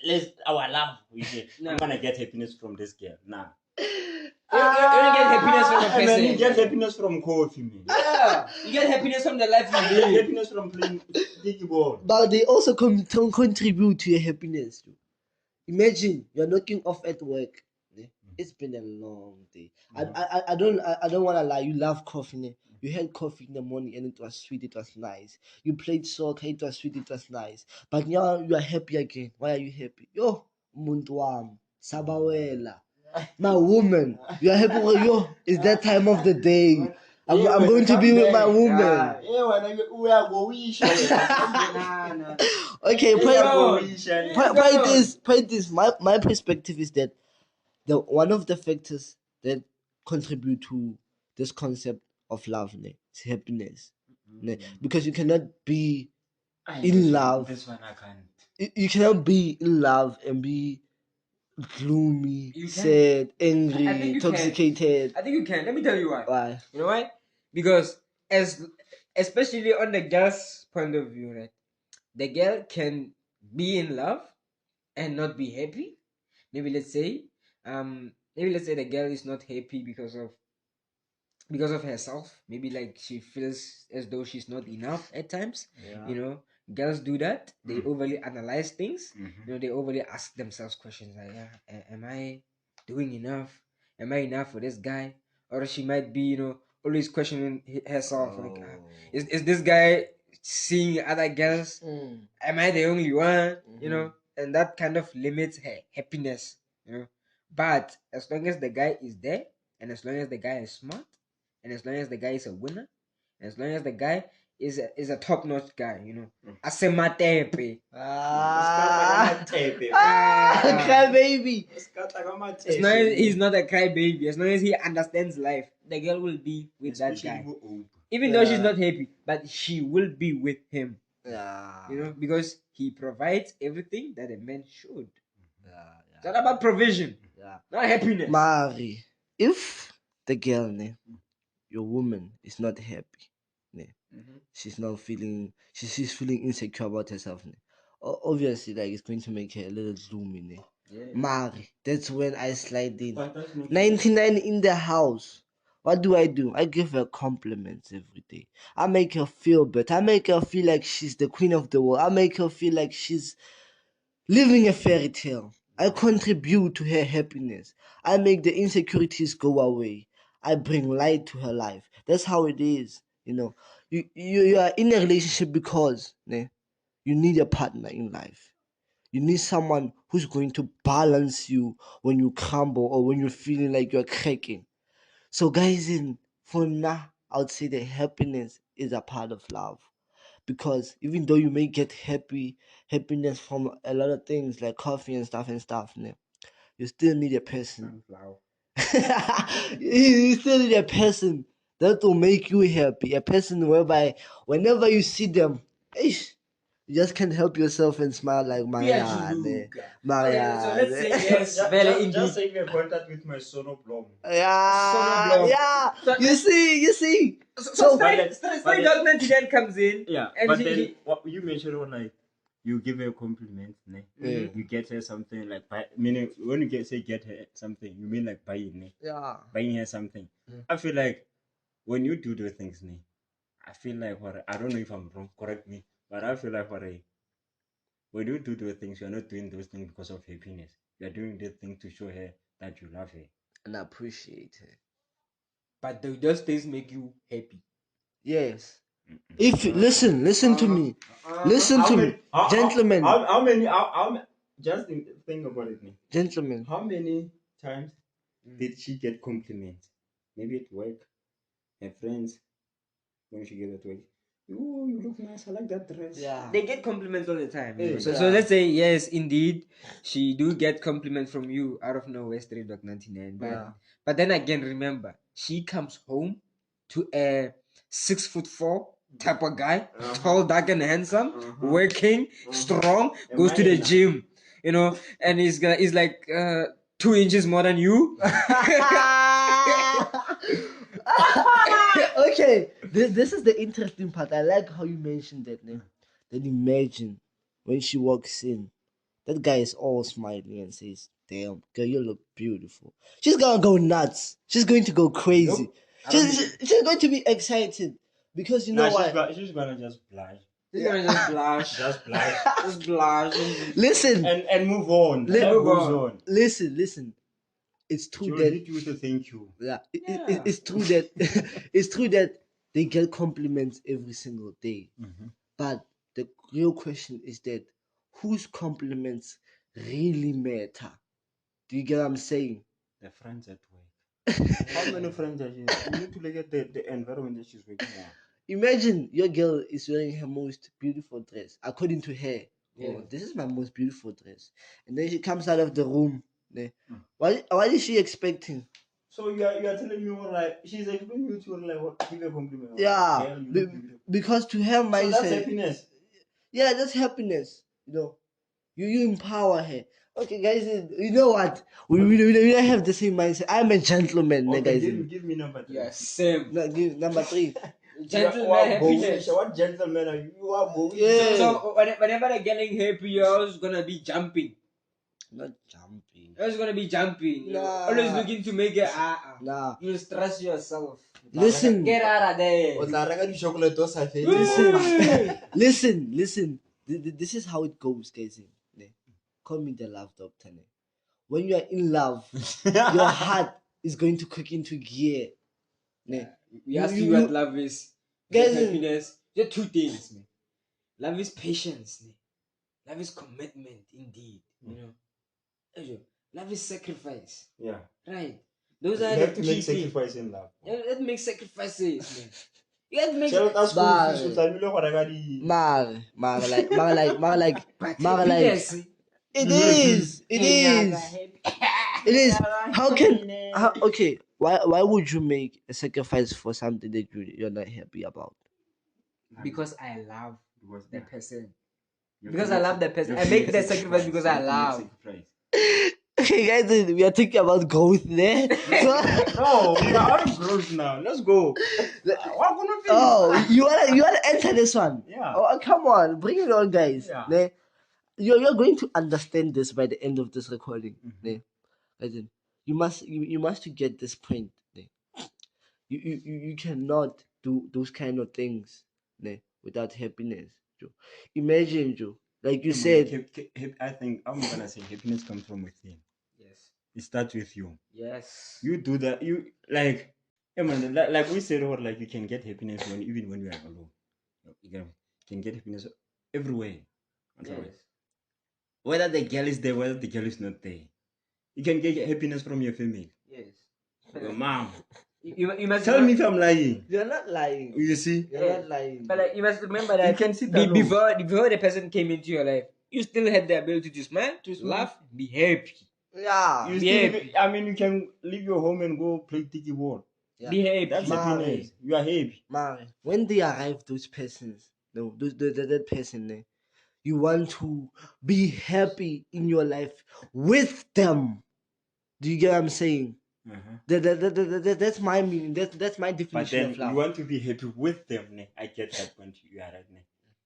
S1: Let's our love.
S3: No.
S1: I'm gonna get happiness from this girl. Nah.
S3: You don't get happiness from a
S1: And
S3: person.
S1: then you get happiness from coffee, man.
S3: Yeah. You get happiness from the life you
S1: You get
S3: live.
S1: happiness from playing sticky ball.
S2: But they also contribute to your happiness. Imagine you're knocking off at work. It's been a long day. I don't want to lie. You love coffee. Ne? You had coffee in the morning and it was sweet. It was nice. You played soccer. It was sweet. It was nice. But now you are happy again. Why are you happy? Yo, muntu wami, sabawela. My woman, you are happy with yo. It's that time of the day. I'm going to be with my woman. Okay, point this. My perspective is that one of the factors that contribute to this concept of love is happiness. Because you cannot be in love.
S1: This one I can't.
S2: You cannot be in love and be gloomy,
S3: You can.
S2: sad,
S3: I think
S2: angry,
S3: you
S2: intoxicated.
S3: I think you can. Let me tell you why.
S2: Why?
S3: You know why? Because especially on the girl's point of view, right? The girl can be in love and not be happy. Maybe let's say the girl is not happy because of herself. Maybe like she feels as though she's not enough at times. Girls do that. They overly analyze things. They overly ask themselves questions like, am I doing enough? Am I enough for this guy? Or she might be, always questioning herself. Like, is this guy seeing other girls? Am I the only one? and that kind of limits her happiness, you know. But as long as the guy is there, and as long as the guy is smart, and as long as the guy is a winner, and as long as the guy is a top notch guy, you know, asematepe.
S2: Cry baby.
S3: As long as he's not a crybaby, as long as he understands life, the girl will be with that guy. Even though she's not happy, but she will be with him.
S2: Yeah.
S3: You know, because he provides everything that a man should.
S2: Yeah.
S3: It's all about provision, not happiness.
S2: Mari, if the girl, your woman, is not happy, she's not feeling, she's feeling insecure about herself, obviously, like, it's going to make her a little gloomy, Mari, that's when I slide in. 99 in the house. What do? I give her compliments every day. I make her feel better. I make her feel like she's the queen of the world. I make her feel like she's living a fairy tale. I contribute to her happiness. I make the insecurities go away. I bring light to her life. That's how it is. You are in a relationship because you need a partner in life. You need someone who's going to balance you when you crumble or when you're feeling like you're cracking. So, guys, for now, I would say that happiness is a part of love. Because even though you may get happiness from a lot of things like coffee and stuff, you still need a person. You still need a person that will make you happy. A person whereby whenever you see them, you just can't help yourself and smile like Marianne. Marianne.
S3: So let's say yes, very indeed.
S1: Just say me a contact with my sono blom.
S2: Yeah. You see.
S3: So straight judgment then comes in.
S1: Yeah,
S3: and
S1: but then what you mentioned when like you give her a compliment,
S2: Mm-hmm.
S1: you get her something like meaning when you get her something, you mean like buying, buying her something. I feel like when you do those things, I feel like I don't know if I'm wrong, correct me, but I feel like when you do those things, you're not doing those things because of happiness. You're doing those things to show her that you love her
S2: and appreciate her.
S3: But those things make you happy.
S2: Yes. If listen to me. Listen to me. Gentlemen.
S1: How many just think about it,
S2: Gentlemen.
S1: how many times did she get compliments? Maybe at work, her friends, when she get at work. Oh, you look nice. I like that dress.
S2: Yeah.
S3: They get compliments all the time.
S1: Hey,
S3: so let's say yes, indeed, she do get compliments from you out of nowhere, straight dog 99. But then again, remember, she comes home to a 6'4" type of guy, tall, dark, and handsome, working, strong, goes to the gym, and he's like 2 inches more than you.
S2: Okay, this is the interesting part. I like how you mentioned that. Then imagine when she walks in, that guy is all smiling and says, "Damn, girl, you look beautiful." She's gonna go nuts. She's going to go crazy. She's going to be excited because you know why?
S1: She's gonna just blush.
S3: She's gonna just blush.
S1: Just blush.
S3: Just blush.
S2: Listen.
S1: And move on. Move on.
S2: Listen. It's true that
S1: hit you with a thank you.
S2: Yeah, it's true that it's true that they get compliments every single day. But the real question is that whose compliments really matter? Do you get what I'm saying?
S1: The friends at work. How many friends are she? You need to look at the environment that she's working on.
S2: Imagine your girl is wearing her most beautiful dress, according to her. Oh, this is my most beautiful dress. And then she comes out of the room. What is she expecting?
S1: So you are telling me what, like she's expecting you to like give a compliment.
S2: Yeah, because to her mindset.
S1: So that's happiness.
S2: Yeah, that's happiness. You empower her. Okay, guys, you know what? We don't have the same mindset. I'm a gentleman,
S1: okay,
S2: guys.
S1: Give me number 3.
S3: Yeah, same.
S2: No, give number 3.
S3: Gentleman happiness.
S1: What gentleman are you? You are both.
S2: Yeah.
S3: So whenever they're getting happy, you're always gonna be jumping.
S2: Not jumping.
S3: You're always gonna be jumping.
S2: Nah.
S3: Always looking to make it.
S2: Nah.
S3: You stress yourself.
S2: Listen.
S3: Get out of there.
S2: Listen. This is how it goes, guys. Call me the love doctor. When you are in love, your heart is going to kick into gear.
S3: We ask you what love is.
S2: Guys,
S3: happiness. There are 2 things. Love is patience. love is commitment indeed. You know, Ajo, love is sacrifice.
S1: Yeah.
S3: Right. Those
S1: You
S3: are
S1: have
S3: the
S1: to
S3: key
S1: make
S3: things.
S1: sacrifice in love.
S3: You have to make sacrifices, man. You have to make
S1: Tell us school
S2: But-
S1: fees, so tell me lo go reka di-
S2: Mare,
S3: but
S2: like,
S3: happiness.
S2: it is, it is. Okay, why would you make a sacrifice for something that you're not happy about?
S3: Because I love
S1: Because
S3: the
S1: yeah,
S3: person.
S1: you have
S3: Because
S1: to
S3: I
S1: make
S3: love the
S1: you
S3: person.
S1: have
S3: I
S1: to
S3: make the sacrifice
S1: sacrifice.
S3: because
S1: You
S3: I
S1: have to make
S3: love.
S1: sacrifice.
S2: Okay, guys, we are talking about growth there. So,
S1: No, we are out of growth now. Let's go. What gonna finish?
S2: oh, you wanna enter this one?
S1: Yeah.
S2: Oh, come on, bring it on, guys.
S1: Yeah.
S2: Ne? You're going to understand this by the end of this recording. Ne? As in, you must to get this point. Ne? You cannot do those kind of things, ne? Without happiness. Joe. Imagine, Joe, like you said.
S1: I think I'm gonna say happiness comes from within.
S3: Yes.
S1: It starts with you.
S3: Yes.
S1: You do that. You like, man, like we said, or like you can get happiness even when you are alone. You can get happiness everywhere.
S3: Yes.
S1: Whether the girl is there, whether the girl is not there, you can get happiness from your family,
S3: Yes.
S1: your mom.
S3: You must
S1: Tell me if I'm lying.
S2: You're not lying.
S1: You see,
S2: You're not lying.
S3: But like, you must remember that
S1: can sit alone.
S3: before the person came into your life, you still had the ability to smile, laugh, be happy.
S2: Yeah.
S1: you
S3: be
S1: still,
S3: happy.
S1: I mean, you can leave your home and go play tiki ball.
S2: Yeah.
S3: Be happy.
S1: That's
S2: Mare.
S1: happiness. You are happy.
S2: Mare, when they arrive, those persons, no, that person, eh, you want to be happy in your life with them. Do you get what I'm saying? That's my meaning. That's my
S1: But
S2: definition
S1: then
S2: of love.
S1: you want to be happy with them. Ne? I get that point. You are right. Ne?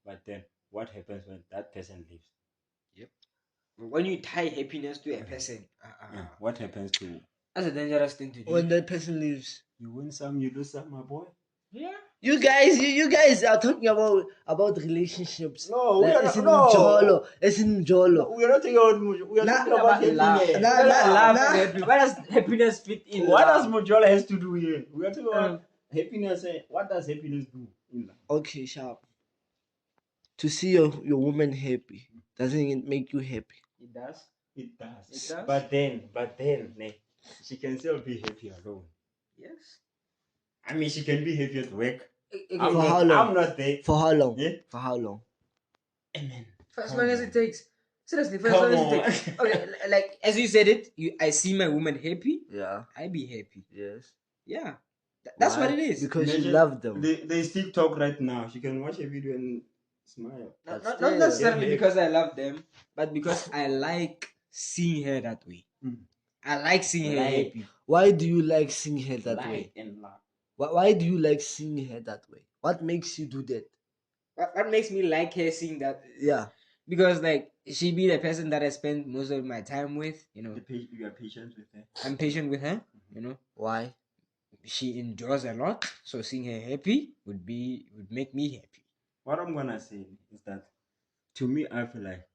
S1: But then what happens when that person leaves?
S3: When you tie happiness to a person,
S1: What happens to
S3: that's a dangerous thing to do.
S2: When that person leaves,
S1: you? Win some, you lose some, my boy.
S3: Yeah.
S2: you guys are talking about relationships.
S1: No,
S2: Like,
S1: we are
S2: it's
S1: not.
S2: in
S1: No,
S2: Jolo. It's in Jolo.
S1: we are not talking about. We are
S2: Nah,
S1: talking about happiness.
S3: Love
S2: nah.
S3: and happy. Where does happiness fit in?
S1: What does
S3: love?
S1: Mojola has to do here? We are talking about happiness. What does happiness do in life?
S2: Okay, sharp. To see your woman happy, doesn't it make you happy?
S3: It does.
S1: It does.
S3: It does.
S1: But then, ne, she can still be happy alone.
S3: Yes.
S1: I mean, she can be happy at work.
S3: Okay.
S2: For how long?
S1: I'm not there.
S2: For how long?
S1: Yeah?
S2: For how long?
S1: Amen.
S3: For as
S1: Come
S3: long as
S1: on.
S3: it takes. Seriously, for as
S1: Come
S3: long as it
S1: on.
S3: takes. Okay, like as you said it, I see my woman happy,
S2: Yeah.
S3: I be happy.
S2: Yes.
S3: Yeah. That's
S2: Why?
S3: what it is.
S2: Because you
S1: Imagine
S2: love them.
S1: They still talk right now. She can watch a video and smile.
S3: Not,
S2: But
S3: not
S2: still,
S3: necessarily
S1: yeah.
S3: because I love them, but because I like seeing her that way. I like seeing her
S1: Like-
S3: happy.
S2: Why do you like seeing her that
S1: Light
S2: way?
S1: and love.
S2: Why do you like seeing her that way? What makes you do that?
S3: What makes me like her seeing that?
S2: Yeah.
S3: Because like she be the person that I spend most of my time with. You know,
S1: You are patient with her.
S3: I'm patient with her. You know,
S2: Why?
S3: she endures a lot, so seeing her happy would make me happy.
S1: What I'm gonna say is that, to me, I feel like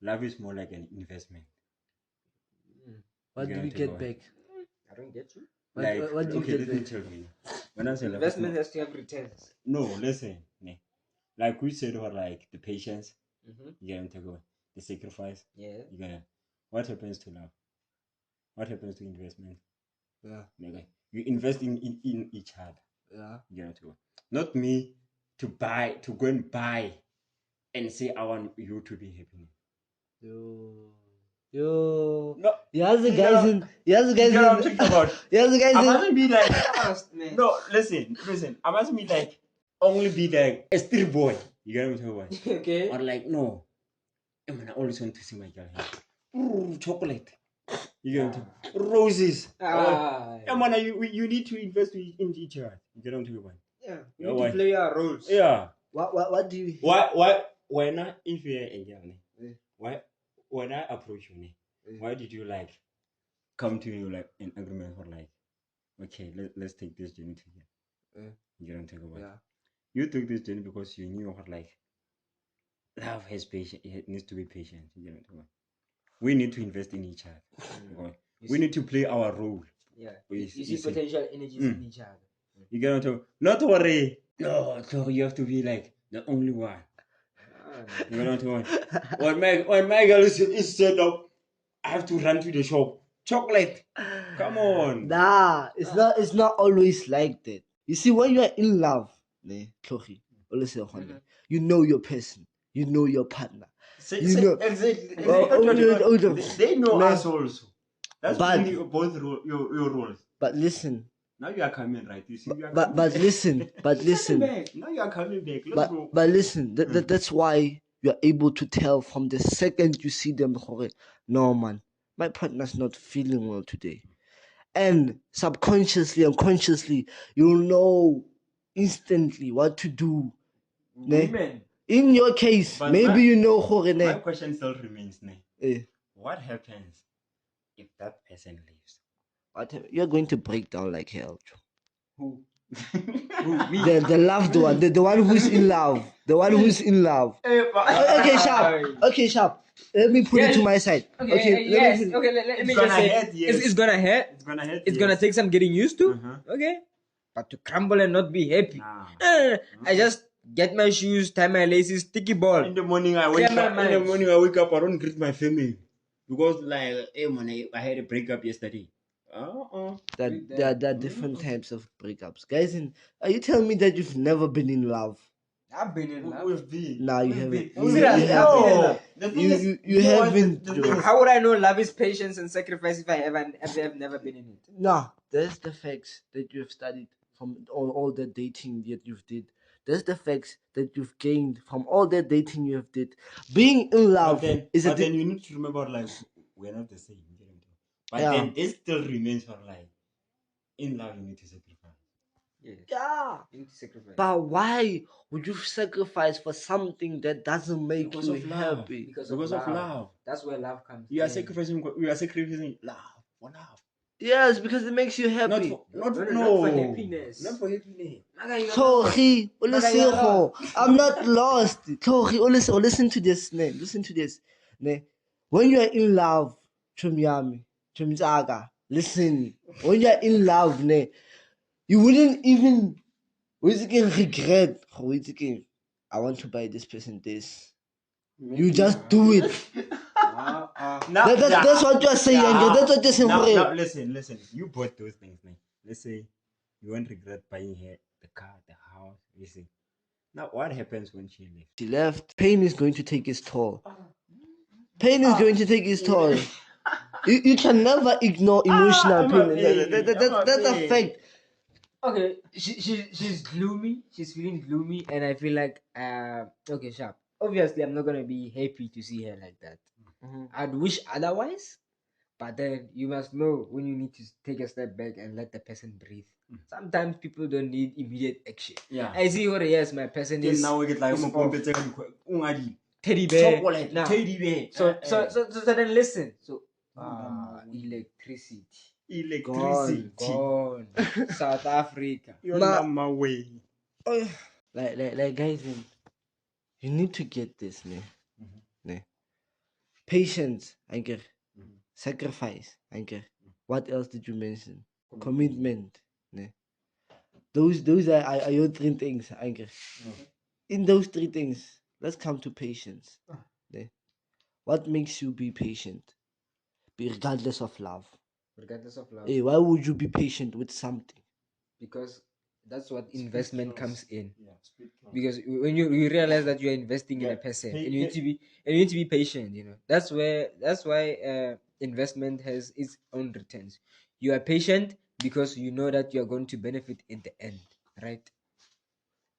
S1: love is more like an investment.
S2: What
S1: You
S2: do we
S1: get
S2: get
S1: what?
S2: back?
S3: I don't get you.
S2: What do you
S1: Okay,
S2: get
S1: let me
S2: back?
S1: tell you. When I say love is
S3: Investment
S1: more,
S3: has to have returns.
S1: no, listen, ne. Like we said, or like the patience,
S3: Mm-hmm.
S1: you get take away the sacrifice.
S3: Yeah.
S1: You get what happens to love? What happens to investment?
S2: Yeah.
S1: Okay. You invest in each other.
S2: Yeah.
S1: You get to not me to go and buy and say I want you to be happy.
S2: Yo.
S1: No,
S2: Here's the
S1: you
S2: guys
S1: know-
S2: in. Here's the guys
S1: you know what I'm
S2: in.
S1: talking about.
S2: Here's the guys
S1: I
S2: in.
S1: mustn't be like
S3: Fast, man.
S1: no. Listen. I mustn't be like only be like a street boy. You get what I'm talking about?
S3: Okay.
S1: Or like no. I mean, I always want to see my girl happy. Ooh, chocolate. You get what I'm talking about? Roses. Yeah, man, you need to invest in each other. You get what I'm talking about?
S3: Yeah. We
S1: Yeah,
S3: need
S1: why?
S3: to play our roles.
S1: Yeah.
S2: What do you?
S1: Why not? If you're a girl, ne?
S2: Yeah.
S1: Why when I approach you, ne?
S2: Yeah.
S1: Why did you like come to you like an agreement for like, okay, let's take this journey together?
S2: Yeah.
S1: You don't take about.
S2: Yeah.
S1: You took this journey because you knew what like love has patience. It needs to be patient. You don't take about. We need to invest in each other. Okay? We need to play our role.
S3: Yeah.
S1: You
S3: You
S1: see-
S3: see
S1: you see.
S3: potential energies in each other.
S1: You get what I'm talking about? Not worry. No, so you have to be like the only one. You know what? When my girl is set up, I have to run to the shop. Chocolate. Come on.
S2: Nah, it's not always like that. You see, when you are in love, ne, Tlhogi, you know your person, you know your partner. You know,
S1: Exactly. They know
S2: Man.
S1: us also. That's
S2: But-
S1: really both your roles.
S2: but listen,
S1: Now you are coming, right? You see, you are
S2: but
S1: coming
S2: but
S1: back.
S2: listen, but listen,
S1: Back. Now you are coming back. Let's go.
S2: but listen. That's why you are able to tell from the second you see them. No man, my partner's not feeling well today, and subconsciously and consciously, you'll know instantly what to do. Ne?
S3: Women.
S2: In your case,
S1: But
S2: maybe
S1: my-
S2: you know Jorge,
S1: My
S2: ne?
S1: question still remains, ne?
S2: Eh,
S1: What happens if that person leaves?
S2: you're going to break down like hell.
S3: Who?
S2: The loved one, the one who's in love, the one who's in love. Okay, sharp. Okay, sharp. Let me put it to my side. Okay,
S3: yes.
S2: let me.
S3: Okay, let
S1: It's
S3: me
S1: gonna
S3: just say,
S1: hurt, yes.
S3: it's gonna hurt.
S1: It's gonna hurt.
S3: It's gonna take some getting used to.
S1: Uh-huh.
S3: Okay, but to crumble and not be happy.
S1: Nah.
S3: I just get my shoes, tie my laces, sticky ball.
S1: In the morning, I wake
S3: Clear
S1: up.
S3: my
S1: In the
S3: mind.
S1: morning, I wake up. I don't greet my family because, like, hey man, I had a breakup yesterday.
S2: That there are different types of breakups, guys. And are you telling me that you've never been in love?
S3: I've been in love.
S1: We've been.
S2: Nah, you
S1: We've
S2: haven't.
S1: been.
S2: You
S3: Serious, I've been in
S2: haven't.
S3: love.
S1: The thing is,
S2: You
S1: know what?
S2: haven't.
S1: The
S2: Joe.
S1: thing is,
S3: How would I know love is patience and sacrifice if I have never been in it?
S2: Nah, there's the facts that you've studied from all the dating that you've did. There's the facts that you've gained from all the dating you have did. Being in love is a
S1: then you need to remember, like, we're not the same. But
S2: Yeah.
S1: then it still remains for, like, in love you need to sacrifice.
S3: Yes.
S2: yeah.
S3: You need to sacrifice.
S2: But why would you sacrifice for something that doesn't make
S1: Because
S2: you
S1: of love.
S2: happy?
S3: Because
S1: Because
S3: of
S1: of love.
S3: That's where love comes.
S1: You are
S3: in.
S1: sacrificing. We are sacrificing love for love.
S2: Yes, because it makes you
S1: Not
S2: happy.
S1: for
S3: Not for happiness.
S1: Not for happiness.
S2: Tlhogi, o le
S3: Maka, you're
S2: sekgo. I'm not lost. Tlhogi, listen to this, ne. Listen to this, ne. When you are in love, Chumyami, Chumzaga, listen. When you are in love, ne, you wouldn't even regret. I want to buy this person this. You just do it. That's what you're saying. That's what you're saying.
S1: Now, listen. You bought those things, man. Let's say you won't regret buying her the car, the house. You see. Now, what happens when she leaves?
S2: She left. Pain is going to take its toll. Pain is going to take its toll. You can never ignore emotional pain. That's a fact.
S3: Okay, she's gloomy. She's feeling gloomy, and I feel like okay, sharp. Obviously, I'm not gonna be happy to see her like that. I'd wish otherwise, but then you must know when you need to take a step back and let the person breathe. Sometimes people don't need immediate action.
S1: Yeah.
S3: I see what yes, my person
S1: Then
S3: is.
S1: now we get like
S3: is
S1: I'm
S3: off. Teddy bear.
S1: Chocolate,
S3: Nah.
S1: teddy bear.
S3: So then listen. So
S1: Mama,
S3: electricity.
S1: electricity.
S3: Gone. South Africa.
S1: You're on my way.
S2: Like guys, you need to get this, ne? Ne? Patience, I get. Sacrifice, I get. What else did you mention? Commitment, ne? Those are your three things, I get. In those three things, let's come to patience. Ne? What makes you be patient? Regardless of love.
S3: Regardless of love.
S2: Hey, why would you be patient with something?
S3: Because that's what investment comes in.
S1: Yeah, speed counts.
S3: Because when you realize that you are investing in a person, and you need to be patient. That's why investment has its own returns. You are patient because you know that you are going to benefit in the end, right?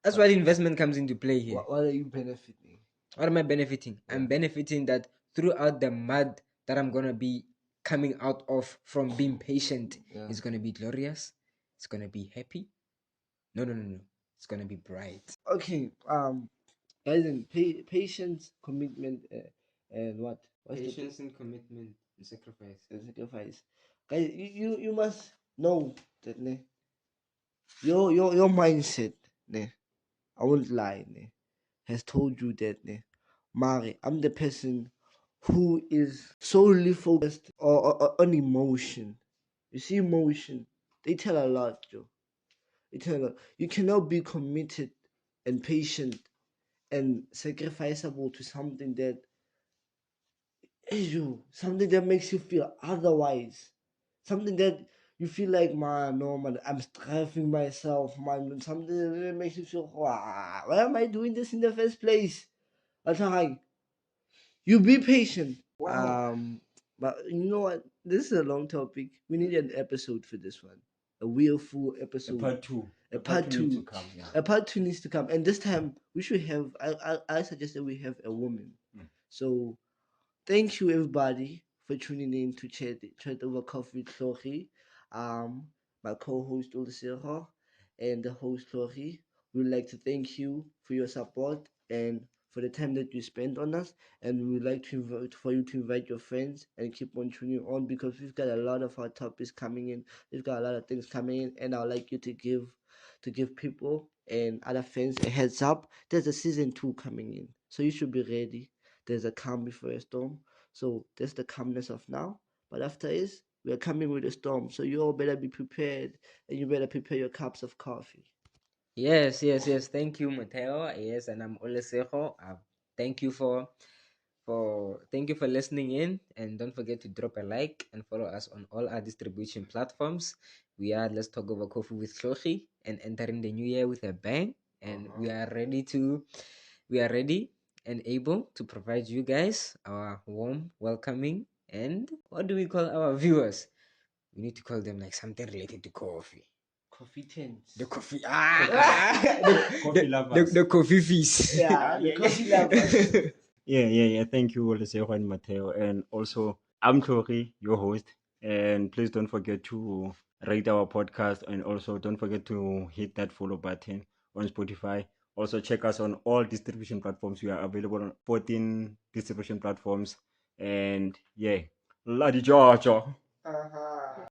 S3: That's why the investment comes into play here.
S2: What are you benefiting?
S3: What am I benefiting? I'm benefiting that throughout the mud that I'm gonna be coming out of from being patient, it's gonna be glorious. It's gonna be happy. No. It's gonna be bright.
S2: Okay, guys, patience, commitment, and what? What's
S3: Patience and commitment and sacrifice.
S2: the sacrifice? Guys, you must know that ne, your mindset, ne, I won't lie, ne, has told you that ne, Mari, I'm the person who is solely focused on emotion. You see, emotion, they tell a lot, Joe. They tell a lot. You cannot be committed and patient and sacrificeable to something that is you, something that makes you feel otherwise, something that you feel like, man, no, man, I'm striving myself, man, something that makes you feel, wow, why am I doing this in the first place? Like, you be patient. But you know what? This is a long topic. We need an episode for this one. A real full
S1: A
S2: episode.
S1: part two.
S2: A
S1: Part
S2: part
S1: two needs to
S2: two.
S1: come. Yeah.
S2: A part two needs to come. And this time we should have I suggested we have a woman. So thank you everybody for tuning in to chat over coffee with Tlori. My co-host Ulysses and the host Tlori. We'd like to thank you for your support and for the time that you spent on us. And we would like to invite for you to invite your friends and keep on tuning on because we've got a lot of our topics coming in. We've got a lot of things coming in, and I'd like you to give people and other fans a heads up. There's a season 2 coming in, so you should be ready. There's a calm before a storm. So there's the calmness of now. But after is we are coming with a storm. So you all better be prepared and you better prepare your cups of coffee.
S3: Yes, yes, yes. Thank you, Mateo. Yes, and I'm Olesejo. Thank you thank you for listening in, and don't forget to drop a like and follow us on all our distribution platforms. We are Let's Talk Over Coffee with Shoshi and entering the new year with a bang. And we are ready and able to provide you guys our warm welcoming, and what do we call our viewers? We need to call them like something related to coffee.
S2: Coffee tins.
S3: The coffee.
S1: Coffee lovers.
S3: The coffee feast.
S2: Yeah, the coffee lovers.
S1: Yeah. Thank you, Olesego and Mateo. And also, I'm Tori, your host. And please don't forget to rate our podcast. And also, don't forget to hit that follow button on Spotify. Also, check us on all distribution platforms. We are available on 14 distribution platforms. And yeah, Ladi Georgia.